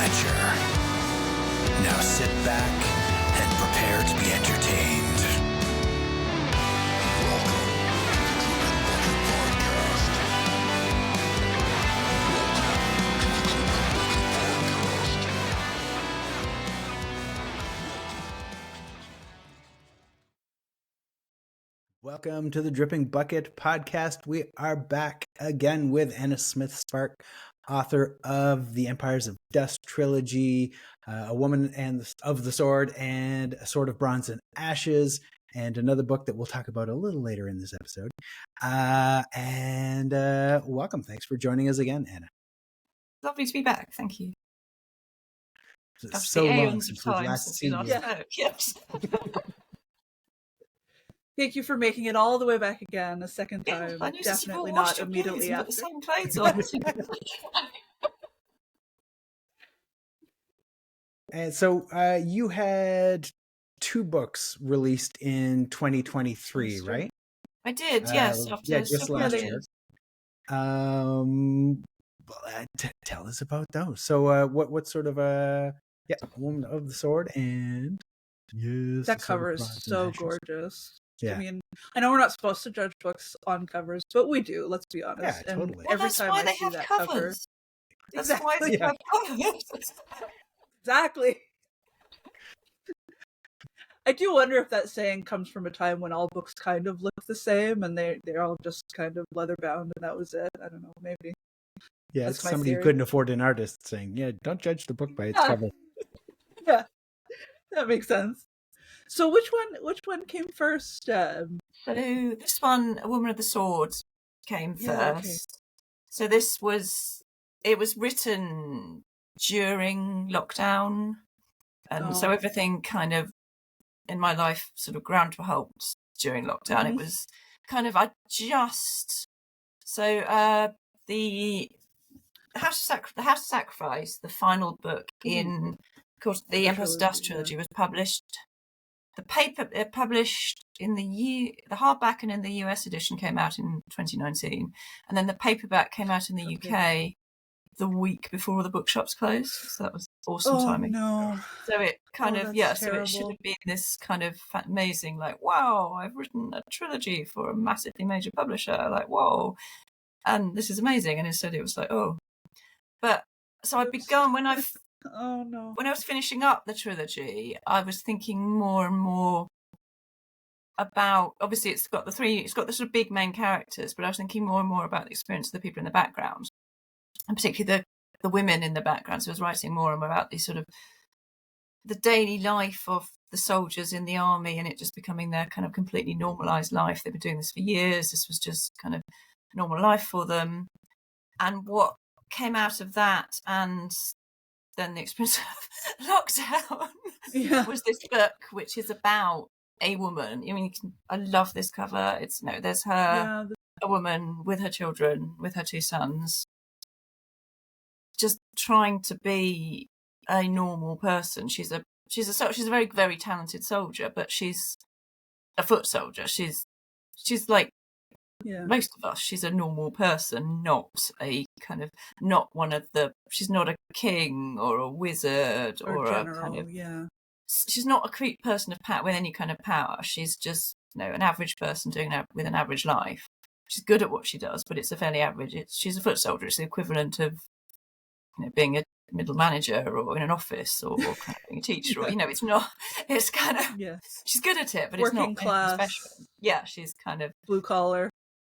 Fletcher. Now sit back and prepare to be entertained. Welcome to the Dripping Bucket podcast. We are back again with Anna Smith Spark, author of the Empires of Dust trilogy, A Woman of the Sword, and A Sword of Bronze and Ashes, and another book that we'll talk about a little later in this episode. Welcome. Thanks for joining us again, Anna. Lovely to be back. Thank you. It's so long since we've last seen you. Yes. Thank you for making it all the way back again a second time. I knew Definitely not immediately after. The same clothes on. And so you had two books released in 2023, right? I did, yes. Just last year. Tell us about those. So what sort of Woman of the Sword and that cover is so gorgeous. Yeah. I mean, I know we're not supposed to judge books on covers, but we do, let's be honest. Yeah, totally. And every time I see that cover. That's why they have covers. Exactly. I do wonder if that saying comes from a time when all books kind of look the same and they're all just kind of leather bound and that was it. I don't know, maybe. Yeah, That's it's somebody who couldn't afford an artist saying, yeah, don't judge the book by its cover. Yeah, that makes sense. So which one came first? So this one, A Woman of the Sword, came first. Okay. So it was written during lockdown, and so everything kind of in my life sort of ground to a halt during lockdown. Mm-hmm. It was kind of the House of Sacrifice, the final book in, of course, the Emperor's Dust trilogy was published. The paper published in the hardback and in the US edition came out in 2019, and then the paperback came out in the UK the week before the bookshops closed. So that was awesome timing. No. So it kind of so it should have been this kind of amazing, like, wow, I've written a trilogy for a massively major publisher, like, whoa, and this is amazing. And instead it was like, oh, but so I've begun when I was finishing up the trilogy, I was thinking more and more about, obviously it's got the sort of big main characters, but I was thinking more and more about the experience of the people in the background, and particularly the women in the background. So I was writing more and more about the sort of the daily life of the soldiers in the army, and it just becoming their kind of completely normalized life. They've been doing this for years. This was just kind of normal life for them. And what came out of that, and then the experience of lockdown, was this book, which is about a woman. I mean, I love this cover. It's there's her, a woman with her children, with her two sons, just trying to be a normal person. She's a very, very talented soldier, but she's a foot soldier. She's like most of us. She's a normal person, not a kind of she's not a king or a wizard or general, a kind of she's not a person of power with any kind of power. She's just an average person with an average life. She's good at what she does, but it's a fairly average. She's a foot soldier. It's the equivalent of being a middle manager or in an office or kind of being a teacher. Or it's not. It's kind of she's good at it, but working it's not class. Special. Yeah, she's kind of blue collar.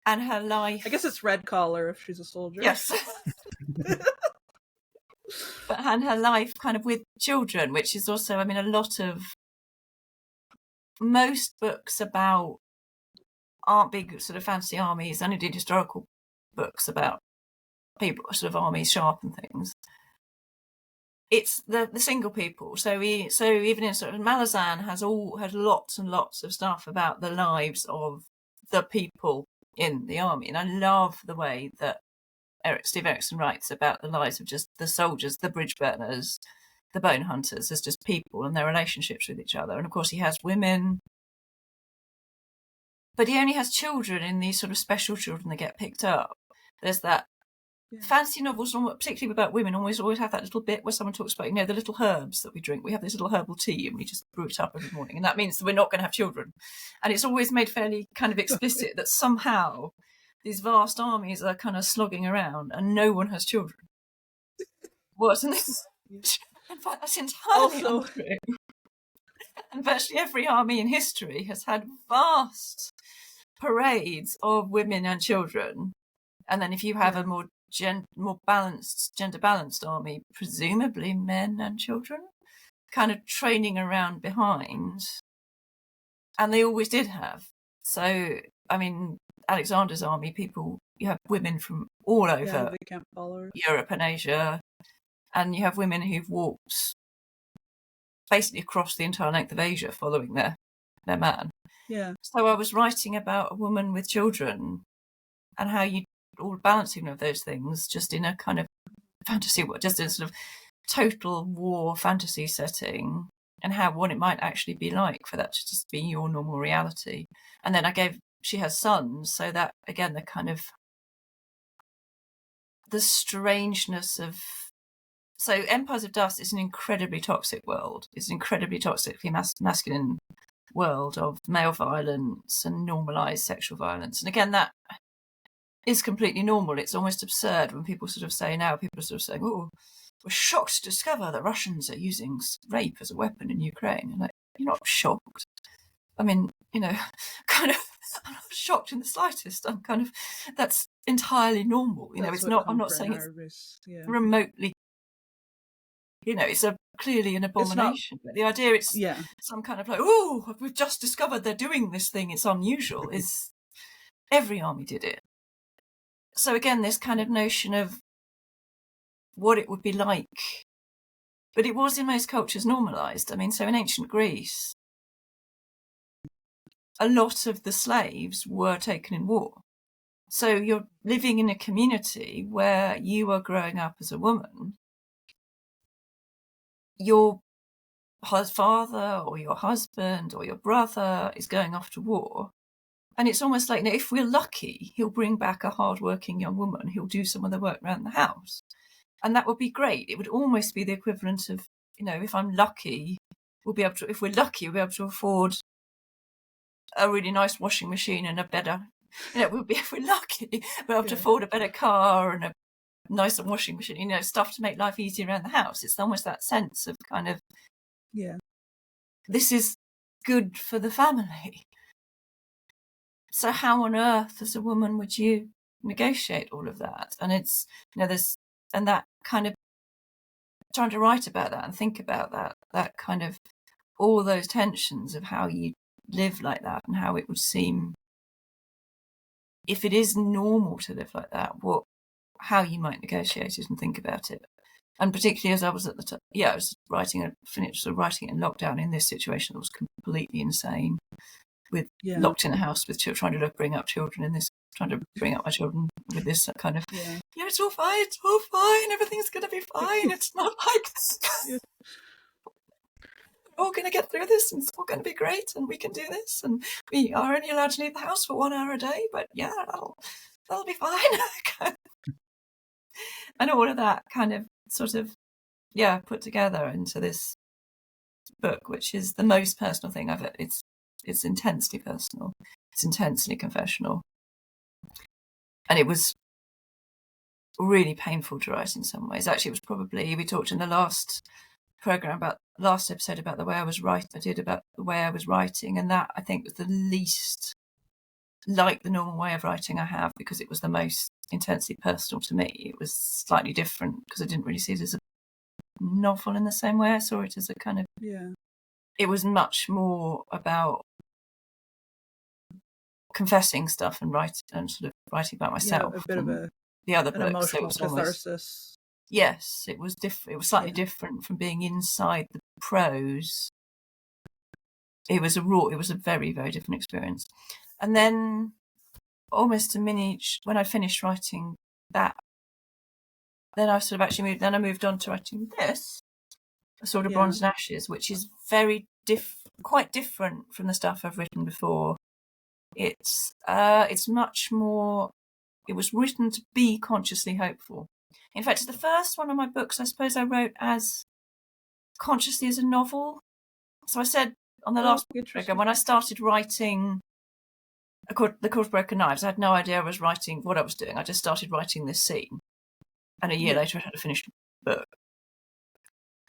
And her life, I guess it's red collar if she's a soldier. Yes. And her life kind of with children, which is also, I mean, most books aren't big sort of fantasy armies. I only did historical books about people, sort of armies, sharp and things. It's the single people. So even in sort of Malazan had lots and lots of stuff about the lives of the people in the army, and I love the way that Steve Erickson writes about the lives of just the soldiers, the bridge burners, the bone hunters, as just people and their relationships with each other. And of course he has women, but he only has children in these sort of special children that get picked up. There's that fantasy novels, particularly about women, always have that little bit where someone talks about, the little herbs that we drink. We have this little herbal tea and we just brew it up every morning. And that means that we're not going to have children. And it's always made fairly kind of explicit that somehow these vast armies are kind of slogging around and no one has children. What? And this, in fact, that's entirely untrue. And virtually every army in history has had vast parades of women and children. And then if you have a more gender balanced army, presumably men and children, kind of training around behind. And they always did have. So, I mean, Alexander's army, you have women from all over Europe and Asia, and you have women who've walked basically across the entire length of Asia following their man. Yeah. So I was writing about a woman with children and how you all balancing of those things just in a kind of fantasy, just in a sort of total war fantasy setting, and what it might actually be like for that to just be your normal reality. And then she has sons, so that again the kind of the strangeness of. So Empires of Dust is an incredibly toxic world. It's an incredibly toxically masculine world of male violence and normalised sexual violence. And again, that is completely normal. It's almost absurd when people sort of say now, people are sort of saying, oh, we're shocked to discover that Russians are using rape as a weapon in Ukraine. And like, you're not shocked. I mean, kind of, I'm not shocked in the slightest. I'm kind of, that's entirely normal. It's not, I'm not saying it's remotely, it's clearly an abomination. But the idea it's some kind of like, oh, we've just discovered they're doing this thing, it's unusual, is every army did it. So again, this kind of notion of what it would be like, but it was in most cultures normalised. I mean, so in ancient Greece, a lot of the slaves were taken in war. So you're living in a community where you are growing up as a woman. Your father or your husband or your brother is going off to war. And it's almost like, if we're lucky, he'll bring back a hard-working young woman who'll do some of the work around the house. And that would be great. It would almost be the equivalent of, if I'm lucky, if we're lucky, we'll be able to afford a really nice washing machine and a better, if we're lucky, we'll be able to afford a better car and a nicer washing machine, stuff to make life easier around the house. It's almost that sense of kind of, this is good for the family. So how on earth, as a woman, would you negotiate all of that? And it's, and that kind of trying to write about that and think about that kind of all those tensions of how you live like that and how it would seem, if it is normal to live like that, how you might negotiate it and think about it. And particularly as I was at the time, I was writing it in lockdown in this situation that was completely insane, with locked in a house with trying to bring up children in this, trying to bring up my children with this kind of, it's all fine, everything's going to be fine. It's not like we're all going to get through this and it's all going to be great and we can do this and we are only allowed to leave the house for 1 hour a day, but that'll be fine. And all of that kind of sort of, put together into this book, which is the most personal thing I've ever, it's intensely personal. It's intensely confessional. And it was really painful to write in some ways. Actually, it was probably, we talked in the last episode about the way I was writing, and that I think was the least like the normal way of writing I have, because it was the most intensely personal to me. It was slightly different because I didn't really see it as a novel in the same way. I saw it as a kind of, it was much more about confessing stuff and sort of writing about myself. A bit of the other an books. Emotional catharsis. Yes, it was different. It was slightly different from being inside the prose. It was a very, very different experience. And then almost when I finished writing that, then I sort of actually moved on to writing this, a sort of Bronze and Ashes, which is very quite different from the stuff I've written before. It's much more, It was written to be consciously hopeful. In fact, it's the first one of my books I suppose I wrote as consciously as a novel. So I said on the last book, when I started writing The Court of Broken Knives, I had no idea I was writing what I was doing. I just started writing this scene. And a year later, I had a finished book.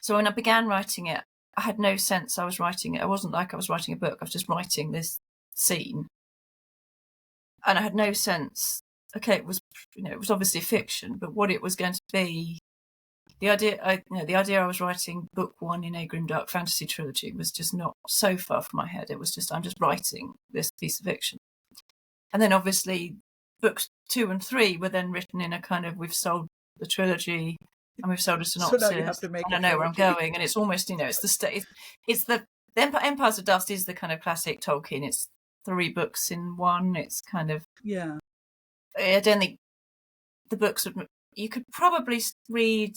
So when I began writing it, I had no sense I was writing it. It wasn't like I was writing a book. I was just writing this scene. And I had no sense, okay, it was obviously fiction, but what it was going to be, the idea I was writing book 1 in a grimdark fantasy trilogy was just not so far from my head. It was just, I'm just writing this piece of fiction. And then obviously books 2 and 3 were then written in a kind of, we've sold the trilogy and we've sold a synopsis, so now you have to make and I know where I'm going, and it's almost, it's the Empires of Dust is the kind of classic Tolkien. It's 3 books in one. It's kind of, I don't think the books would, you could probably read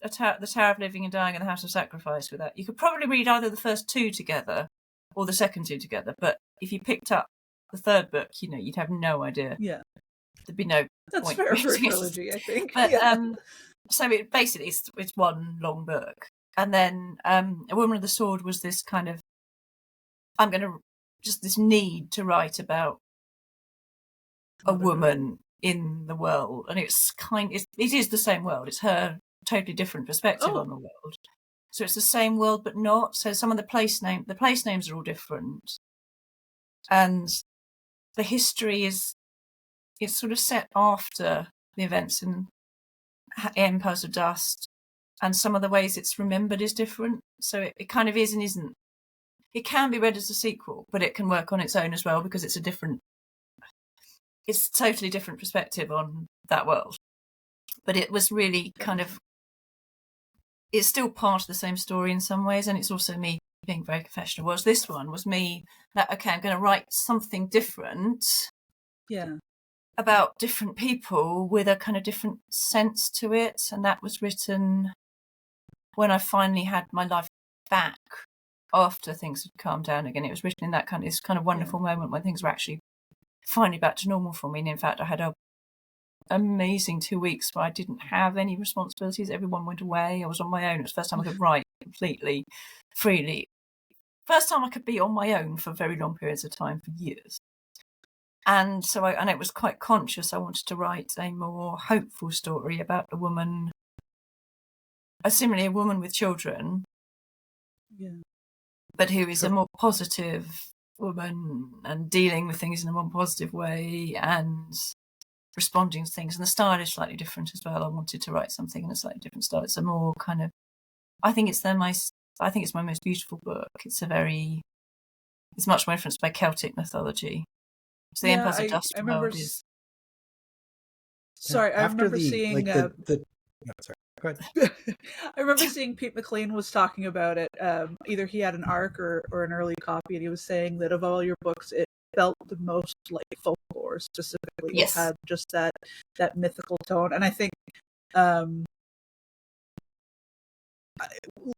the Tower of Living and Dying and the House of Sacrifice with that. You could probably read either the first 2 together or the second 2 together, but if you picked up the 3rd book, you'd have no idea. Yeah. There'd be no That's point. fair for a trilogy, I think. But so it basically it's one long book. And then A Woman of the Sword was this kind of, just this need to write about a woman in the world, and it is the same world. It's her totally different perspective on the world. So it's the same world, but not. So some of the place names are all different, and the history it's sort of set after the events in Empires of Dust, and some of the ways it's remembered is different. So it kind of is and isn't. It can be read as a sequel, but it can work on its own as well, because it's a totally different perspective on that world. But it was really kind of, it's still part of the same story in some ways, and it's also me being very confessional. Whereas this one was me that, okay, I'm going to write something different. Yeah. About different people with a kind of different sense to it. And that was written when I finally had my life back after things had calmed down again. It was written in this kind of wonderful moment when things were actually finally back to normal for me. And in fact, I had an amazing 2 weeks where I didn't have any responsibilities. Everyone went away. I was on my own. It was the first time I could write completely freely. First time I could be on my own for very long periods of time, for years. And so and it was quite conscious. I wanted to write a more hopeful story about a woman, similarly a woman with children, but who is a more positive woman and dealing with things in a more positive way and responding to things. And the style is slightly different as well. I wanted to write something in a slightly different style. It's a more kind of, I think it's my most beautiful book. It's much more influenced by Celtic mythology. So the Empires of Dust world is. Sorry, I remember seeing. Sorry, go ahead. I remember seeing Pete McLean was talking about it. Either he had an ARC or an early copy, and he was saying that of all your books, it felt the most like folklore specifically. Yes. It had just that mythical tone, and I think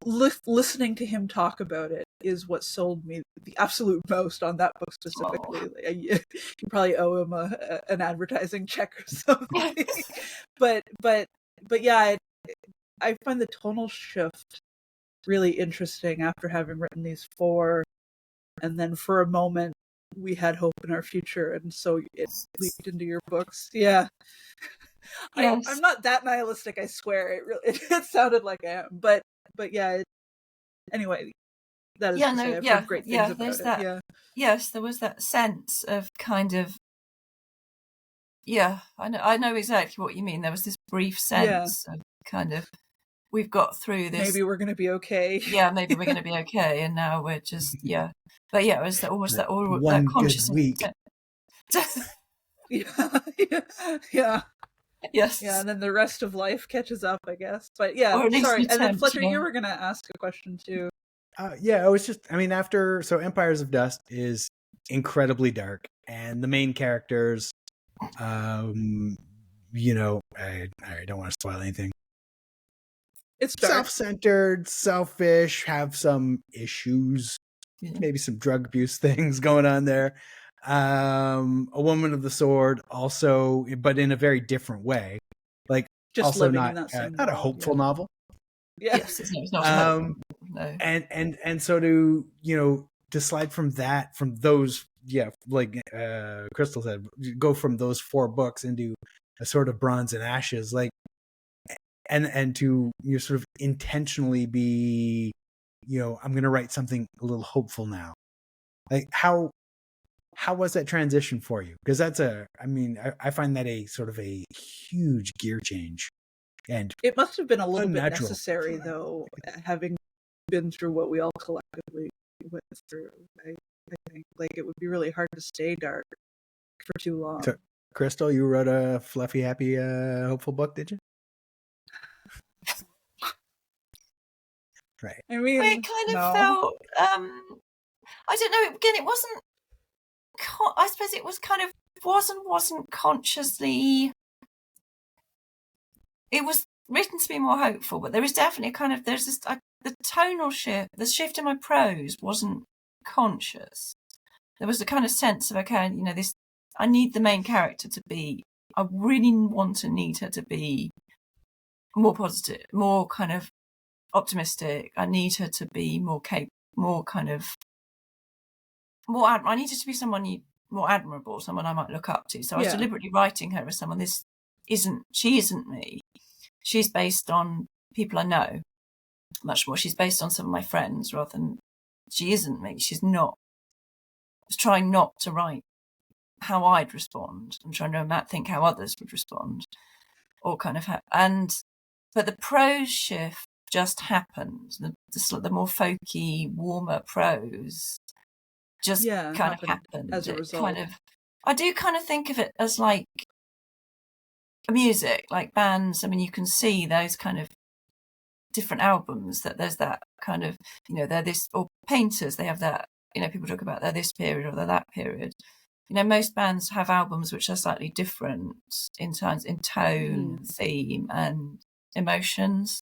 listening to him talk about it is what sold me the absolute most on that book specifically. You probably owe him an advertising check or something. but yeah, I find the tonal shift really interesting after having written these 4, and then for a moment we had hope in our future, and so it leaked into your books. Yeah. Yes. I'm not that nihilistic, I swear. It sounded like I am, but yeah. Anyway, that is to say, I've heard great things about it. That, yes, there was that sense of kind of. Yeah, I know exactly what you mean. There was this brief sense of kind of, we've got through this. Maybe we're going to be okay. Yeah, maybe we're going to be okay, and now we're just But yeah, it was almost that all one that conscious good week. Yeah. Yes. Yeah, and then the rest of life catches up, I guess. But yeah, sorry. And then Fletcher, you were going to ask a question too. Yeah, it was just, so Empires of Dust is incredibly dark, and the main characters, I don't want to spoil anything. It's dark. Self-centered, selfish, have some issues, maybe some drug abuse things going on there. A Woman of the Sword also, but in a very different way. Like, Just also living not in that same not a world, hopeful novel. Yeah. Yes, it's not hopeful. No. And so to, you know, to slide from that, from those, like Krystle said, go from those 4 books into a sort of Bronze and Ashes, like, and to, you know, sort of intentionally be, you know, I'm going to write something a little hopeful now. Like, how was that transition for you? Because that's I find that a sort of a huge gear change. And it must have been a little bit unnatural. necessary, though, having been through what we all collectively went through. I think, like, it would be really hard to stay dark for too long. So, Krystle, you wrote a fluffy, happy, hopeful book, did you? Right. I mean, it kind of no. felt, I don't know, again, it wasn't, I suppose it was kind of, wasn't consciously, it was written to be more hopeful, but there is definitely there's this, the tonal shift, the shift in my prose wasn't conscious. There was a kind of sense of, okay, you know, this, I need the main character to be, I really need her to be more positive, more kind of optimistic. I need her to be more kind of, I need her to be someone more admirable, someone I might look up to. So I was deliberately writing her as someone, she isn't me. She's based on people I know much more. She's based on some of my friends rather than, she isn't me. She's not. I was trying not to write how I'd respond. I'm trying to think how others would respond, or kind of but the prose shift just happened. The more folky, warmer prose just kind of happened as a result. I do kind of think of it as like music, like bands. I mean, you can see those kind of different albums that there's that kind of, you know, they're this, or painters, they have that, you know, people talk about they're this period or they're that period. You know, most bands have albums which are slightly different in tone, theme, and emotions.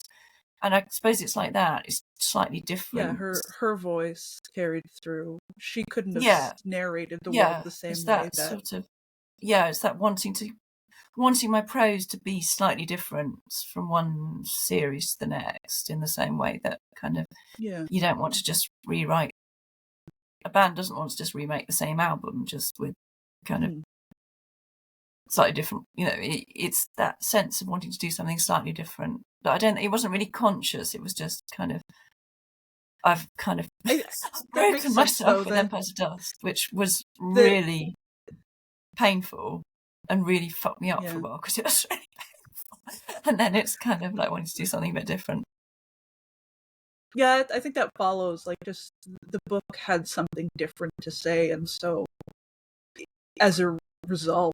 And I suppose it's like that. It's slightly different. Yeah, her voice carried through. She couldn't have narrated the world the same way. Sort of, it's that wanting my prose to be slightly different from one series to the next, in the same way that kind of, you don't want to just rewrite. A band doesn't want to just remake the same album just with kind of slightly different, you know, it's that sense of wanting to do something slightly different. But it wasn't really conscious. It was just kind of, I've kind of broken myself with Empires of Dust, which was really painful and really fucked me up for a while because it was really painful. And then it's kind of like wanting to do something a bit different. Yeah, I think that follows, like, just the book had something different to say, and so as a result,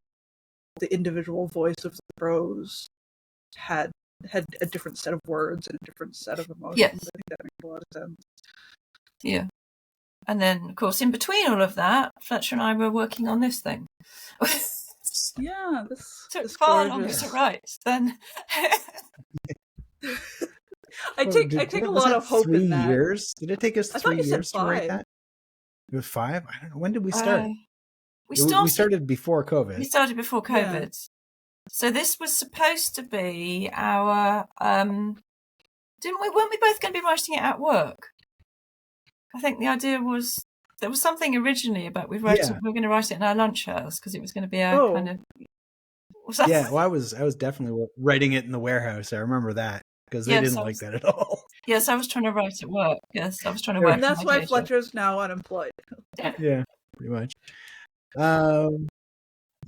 the individual voice of the prose had a different set of words and a different set of emotions. Yes. I think that makes a lot of sense. Yeah. And then, of course, in between all of that, Fletcher and I were working on this thing. Yeah, this took far longer to write than. I take a lot of hope in that. 3 years? Did it take us 3 years to write that? It was 5? I don't know. When did we start? We started before COVID. We started before COVID. Yeah. So this was supposed to be our. Weren't we both going to be writing it at work? I think the idea was there was something originally about we were going to write it in our lunch hours because it was going to be our kind of. Yeah, well, I was definitely writing it in the warehouse. I remember that because they didn't like that at all. Yes, I was trying to write at work. Yes, I was trying to work. And that's why Fletcher's now unemployed. Yeah, pretty much.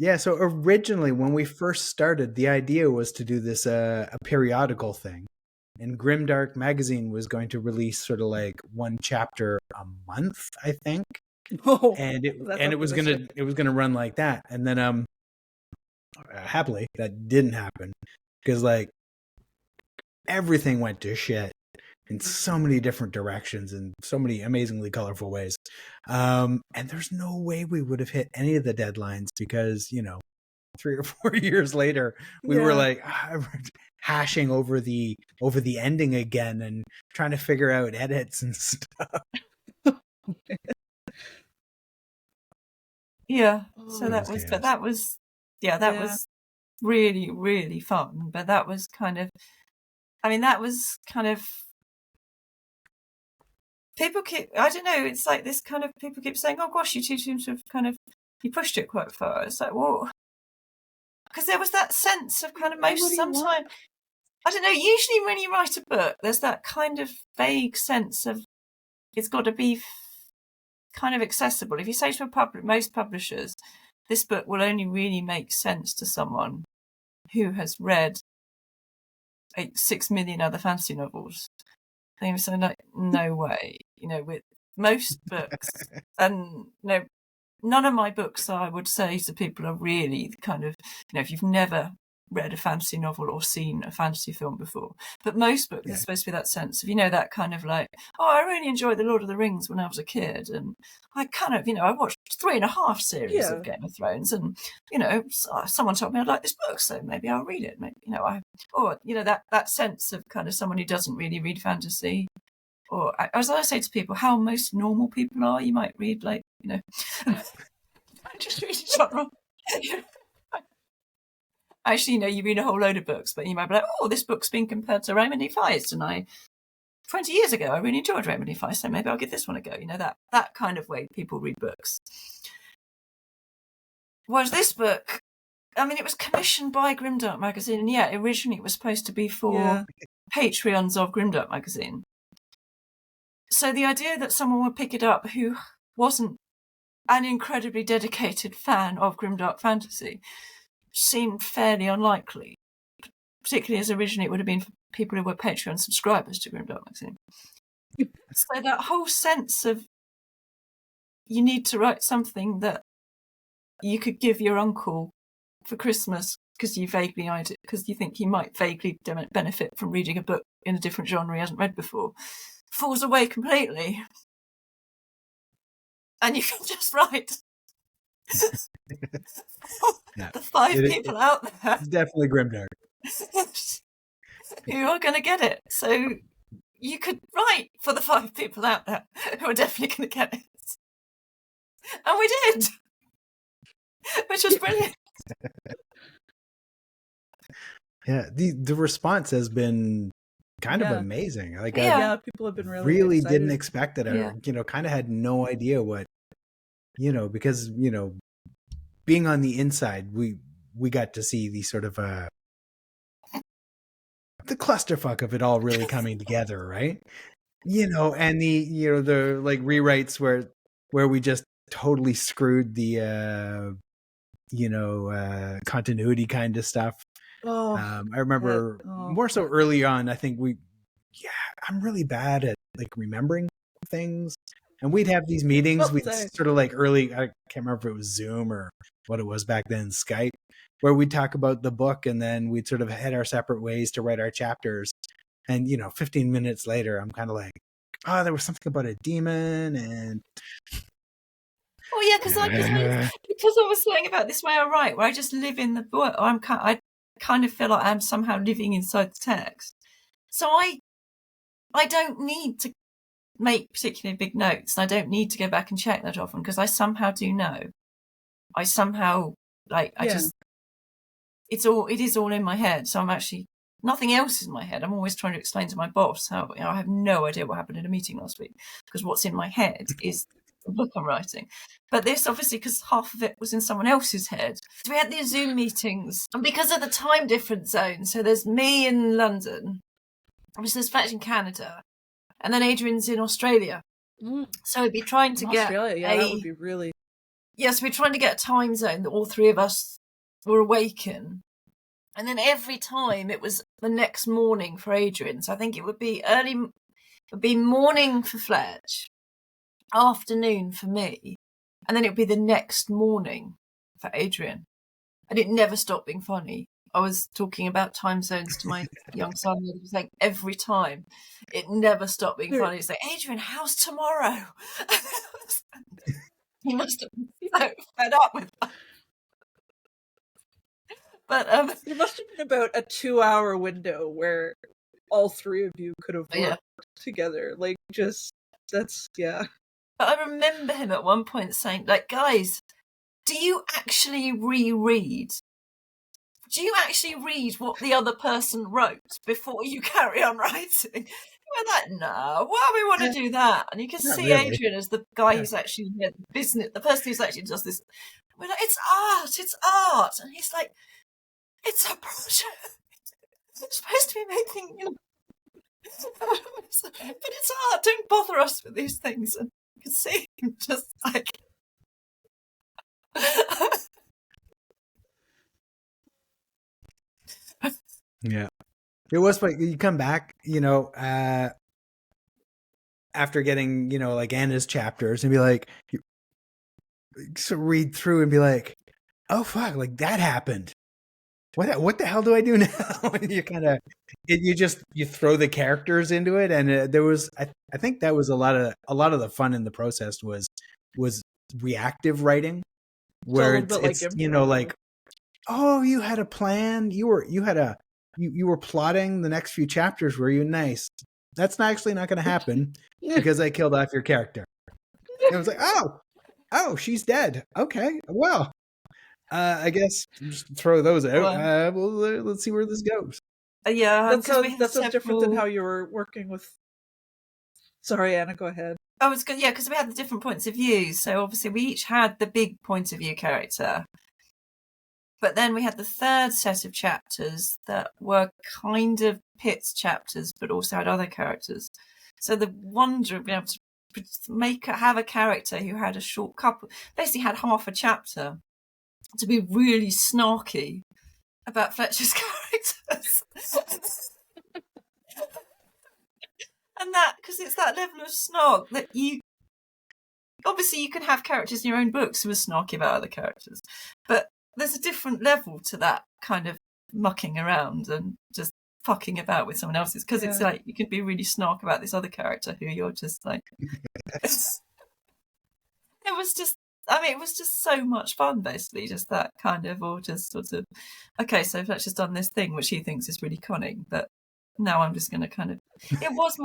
Yeah, so originally when we first started, the idea was to do this a periodical thing. And Grimdark magazine was going to release sort of like one chapter a month, I think. Oh, and it was gonna run like that. And then happily that didn't happen because like everything went to shit in so many different directions and so many amazingly colorful ways. And there's no way we would have hit any of the deadlines because, you know, 3 or 4 years later, we were like hashing over the ending again and trying to figure out edits and stuff. Yeah. Oh, So that was really, really fun. But that was kind of, people keep, I don't know, it's like this kind of, people keep saying, oh gosh, you two seem to have kind of, you pushed it quite far. It's like, well, because there was that sense of kind of sometimes, I don't know, usually when you write a book, there's that kind of vague sense of it's got to be kind of accessible. If you say to most publishers, this book will only really make sense to someone who has read 6 million other fantasy novels, they would say, no way. With most books, and none of my books, I would say to people, are really kind of, if you've never read a fantasy novel or seen a fantasy film before. But most books are supposed to be that sense of, that kind of like, oh, I really enjoyed The Lord of the Rings when I was a kid. And I kind of, I watched 3.5 series of Game of Thrones. And, someone told me I'd like this book, so maybe I'll read it. Maybe, that sense of kind of someone who doesn't really read fantasy. Or as I say to people, how most normal people are, you might read like, just read a genre. Actually, you read a whole load of books, but you might be like, oh, this book's been compared to Raymond E. Feist, and 20 years ago, I really enjoyed Raymond E. Feist, so maybe I'll give this one a go. That kind of way people read books. Whereas this book, it was commissioned by Grimdark Magazine, and originally it was supposed to be for Patreons of Grimdark Magazine. So the idea that someone would pick it up who wasn't an incredibly dedicated fan of grimdark fantasy seemed fairly unlikely, particularly as originally it would have been for people who were Patreon subscribers to Grimdark Magazine. So that whole sense of you need to write something that you could give your uncle for Christmas because you think he might vaguely benefit from reading a book in a different genre he hasn't read before, falls away completely. And you can just write the 5 people out there. It's definitely grimdark. Who are going to get it. So you could write for the 5 people out there who are definitely going to get it. And we did. Which was brilliant. Yeah, the response has been kind of amazing. Like, people have been really excited. Didn't expect it. I kind of had no idea what, because being on the inside, we got to see the sort of the clusterfuck of it all really coming together, right? And the like rewrites where we just totally screwed the continuity kind of stuff. I remember more so early on, I think I'm really bad at like remembering things. And we'd have these meetings, we'd sort of like early, I can't remember if it was Zoom or what it was back then, Skype, where we'd talk about the book and then we'd sort of head our separate ways to write our chapters. And, 15 minutes later, I'm kind of like, oh, there was something about a demon and... Oh yeah, because I was saying about this way I write, where I just live in the book. I kind of feel like I'm somehow living inside the text. So I don't need to make particularly big notes. I don't need to go back and check that often because I somehow do know. I somehow it is all in my head. So I'm actually, nothing else is in my head. I'm always trying to explain to my boss how I have no idea what happened in a meeting last week because what's in my head is the book I'm writing. But this obviously because half of it was in someone else's head. So we had these Zoom meetings and because of the time difference zone, so there's me in London, obviously there's Fletch in Canada, and then Adrian's in Australia. So we'd be trying to get Australia, that would be really... Yes, we're trying to get a time zone that all 3 of us were awake in. And then every time it was the next morning for Adrian. So I think it would be morning for Fletch, afternoon for me, and then it would be the next morning for Adrian. And it never stopped being funny. I was talking about time zones to my young son. It was like every time, it never stopped being funny. It's like, Adrian, how's tomorrow? He must have been so fed up with that. But there must have been about a 2-hour window where all 3 of you could have worked together. Like, just, that's, But I remember him at one point saying, like, guys, do you actually reread? Do you actually read what the other person wrote before you carry on writing? We're like, no, why do we want to do that? And you can see really. Adrian as the guy who's actually the business, the person who's actually does this. We're like, it's art. And he's like, it's a project. It's supposed to be making, but it's art. Don't bother us with these things. And you can see him just like. Yeah. It was like you come back, after getting, like Anna's chapters and be like, so read through and be like, oh fuck, like that happened. What the hell do I do now? You kind of, you throw the characters into it. And there was, I think that was a lot of the fun in the process was reactive writing where it's like, oh, you had a plan. You were plotting the next few chapters. Were you? Nice. That's actually not going to happen because I killed off your character. And I was like, oh, she's dead. Okay, well, I guess just throw those out. Let's see where this goes. Yeah, that's so different than how you were working with. Sorry, Anna, go ahead. I was good, yeah, because we had the different points of view. So obviously, we each had the big point of view character. But then we had the third set of chapters that were kind of Pitt's chapters, but also had other characters. So the wonder of being able to have a character who had a short couple, basically had half a chapter to be really snarky about Fletcher's characters. And that, because it's that level of snark that obviously you can have characters in your own books who are snarky about other characters, but there's a different level to that kind of mucking around and just fucking about with someone else's, because it's like you can be really snark about this other character who you're just like it was just so much fun, basically, just that kind of, or just sort of, okay, so Fletcher's done this thing which he thinks is really cunning, but now I'm just going to kind of, it was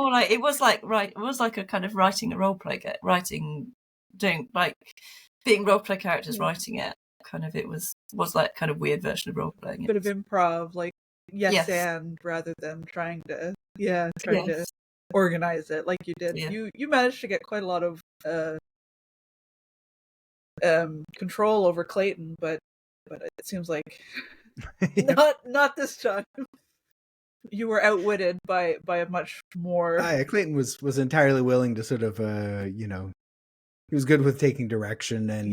like a kind of writing a role play, doing like being role play characters, writing it. Kind of, it was like kind of weird version of role playing. A bit of improv, like yes, and rather than trying to organize it like you did. Yeah. You managed to get quite a lot of control over Clayton, but it seems like not this time. You were outwitted by a much more. Clayton was entirely willing to sort of he was good with taking direction, and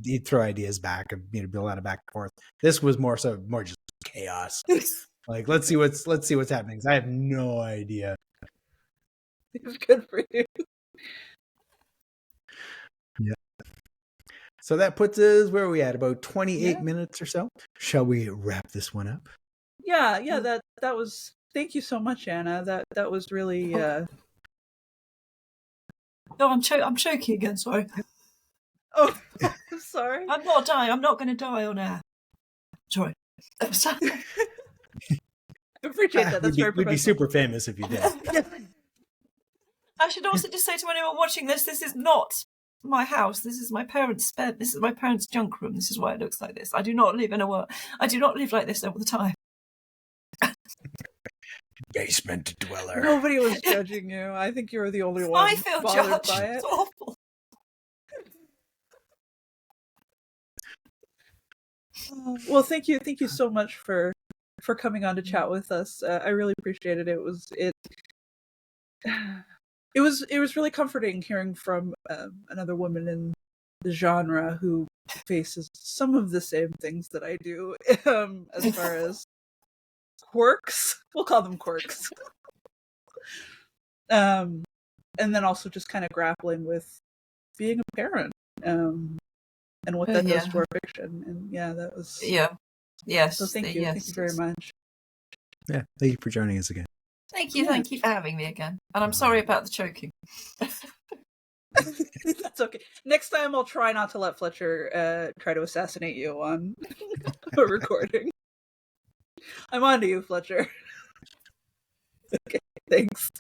he'd throw ideas back and be a lot of back and forth. This was more just chaos. Like let's see what's happening. I have no idea. It was good for you. Yeah. So that puts us where are we at? About 28 minutes or so. Shall we wrap this one up? Yeah. That was. Thank you so much, Anna. That was really. No, I'm choking again. Sorry. Oh, I'm sorry. I'm not dying. I'm not going to die on air. Sorry. I'm sorry. I appreciate that. That's very. We'd be super famous if you did. I should also just say to anyone watching this is not my house. This is my parents' bed. This is my parents' junk room. This is why it looks like this. I do not live I do not live like this all the time. Basement dweller. Nobody was judging you. I think you were the only one. I feel judged. By it. It's awful. Well, thank you so much for coming on to chat with us. I really appreciate it. It was really comforting hearing from another woman in the genre who faces some of the same things that I do, as far as quirks. We'll call them quirks. And then also just kind of grappling with being a parent, and what that does to our fiction. And that was yes. So thank you very much. Yeah, thank you for joining us again. Thank you for having me again. And I'm sorry about the choking. That's okay. Next time I'll try not to let Fletcher try to assassinate you on a recording. I'm on to you, Fletcher. Okay, thanks.